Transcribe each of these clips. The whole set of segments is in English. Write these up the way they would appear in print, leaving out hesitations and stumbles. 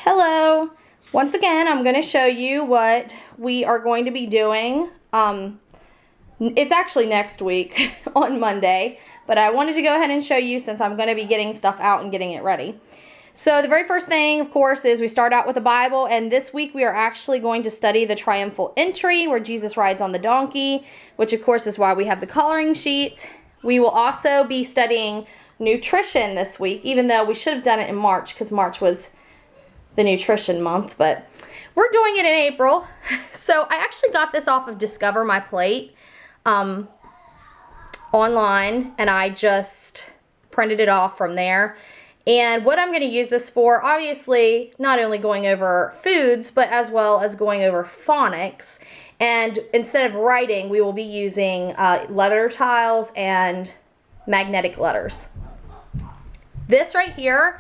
Hello. Once again, I'm going to show you what we are going to be doing. It's actually next week on Monday, but I wanted to go ahead and show you since I'm going to be getting stuff out and getting it ready. So the very first thing, of course, is we start out with the Bible, and this week we are actually going to study the triumphal entry where Jesus rides on the donkey, which of course is why we have the coloring sheet. We will also be studying nutrition this week, even though we should have done it in March because March was the nutrition month, but we're doing it in April. So I actually got this off of Discover My Plate online, and I just printed it off from there. And what I'm going to use this for, obviously, not only going over foods, but as well as going over phonics. And instead of writing, we will be using letter tiles and magnetic letters. This right here,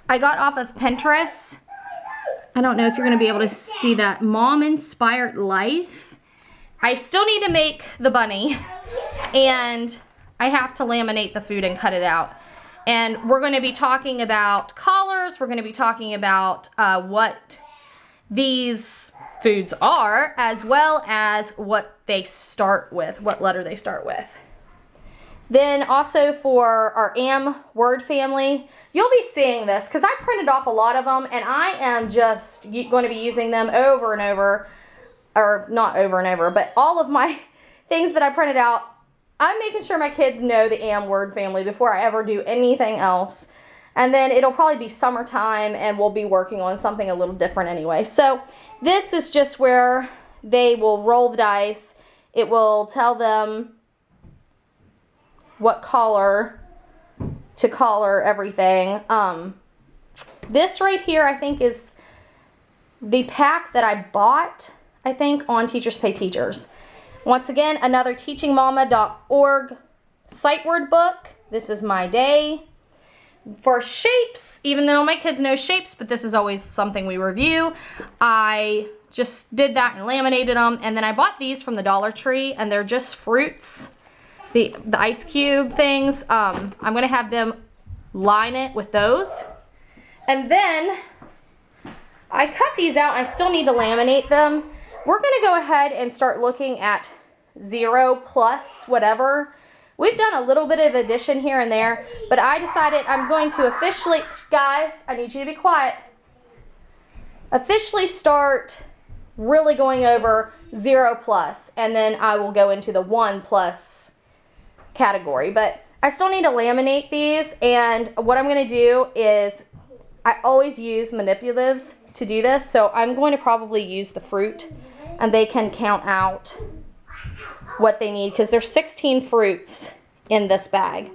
I got off of Pinterest. I don't know if you're going to be able to see that. Mom Inspired Life. I still need to make the bunny, and I have to laminate the food and cut it out. And we're going to be talking about collars. We're going to be talking about what these foods are, as well as what they start with, what letter they start with. Then also for our AM word family, you'll be seeing this because I printed off a lot of them, and I am just going to be using them over and over, or not over and over, but all of my things that I printed out, I'm making sure my kids know the AM word family before I ever do anything else. And then it'll probably be summertime and we'll be working on something a little different anyway. So this is just where they will roll the dice. It will tell them what color to color everything. This right here I think is the pack that I bought, I think, on Teachers Pay Teachers. Once again, another teachingmama.org sight word book. This is my day. For shapes, even though my kids know shapes, but this is always something we review, I just did that and laminated them. And then I bought these from the Dollar Tree, and they're just fruits, the ice cube things. I'm going to have them line it with those. And then I cut these out. I still need to laminate them. We're going to go ahead and start looking at 0 plus whatever. We've done a little bit of addition here and there, but I decided I'm going to officially, guys, I need you to be quiet, officially start really going over 0 plus, and then I will go into the 1 plus category. But I still need to laminate these, and what I'm going to do is I always use manipulatives to do this, so I'm going to probably use the fruit, and they can count out what they need because there's 16 fruits in this bag.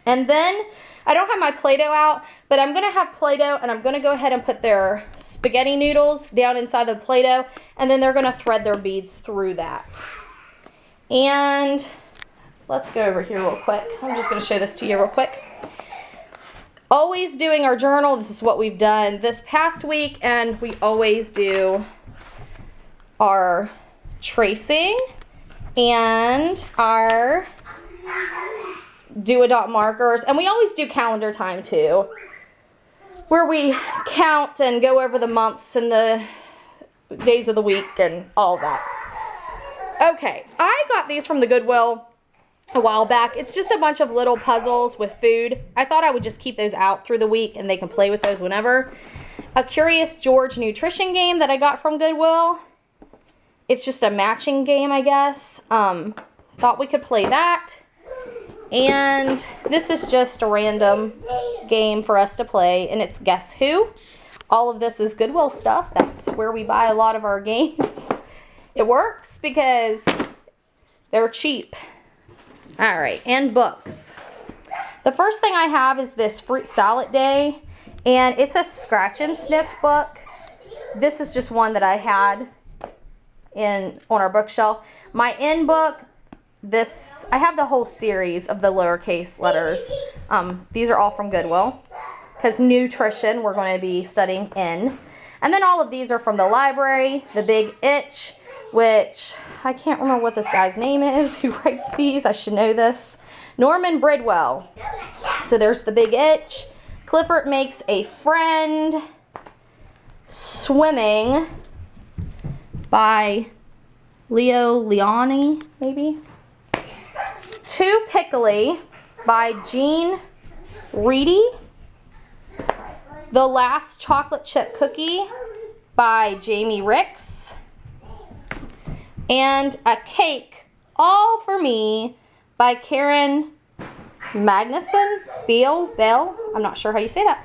And then I don't have my Play-Doh out, but I'm going to have Play-Doh, and I'm going to go ahead and put their spaghetti noodles down inside the Play-Doh, and then they're going to thread their beads through that. And let's go over here real quick. I'm just going to show this to you real quick. Always doing our journal. This is what we've done this past week, and we always do our tracing and our do-a-dot markers, and we always do calendar time too, where we count and go over the months and the days of the week and all that. Okay, I got these from the Goodwill a while back. It's just a bunch of little puzzles with food. I thought I would just keep those out through the week and they can play with those whenever. A Curious George nutrition game that I got from Goodwill. It's just a matching game, I guess. Thought we could play that. And this is just a random game for us to play, and it's Guess Who. All of this is Goodwill stuff. That's where we buy a lot of our games. It works because they're cheap. All right, and books. The first thing I have is this Fruit Salad Day, and it's a scratch and sniff book. This is just one that I had on our bookshelf. My in book, I have the whole series of the lowercase letters. These are all from Goodwill because nutrition we're going to be studying in. And then all of these are from the library. The Big Itch, which I can't remember what this guy's name is who writes these. I should know this. Norman Bridwell. So there's The Big Itch. Clifford Makes a Friend. Swimming by Leo Leoni, maybe. Too Pickly by Jean Reedy. The Last Chocolate Chip Cookie by Jamie Ricks. And A Cake All for Me by Karen Magnuson. Bell. I'm not sure how you say that.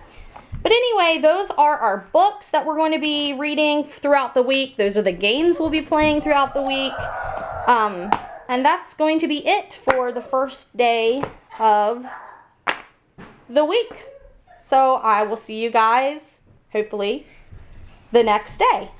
But anyway, those are our books that we're going to be reading throughout the week. Those are the games we'll be playing throughout the week. And that's going to be it for the first day of the week. So I will see you guys, hopefully, the next day.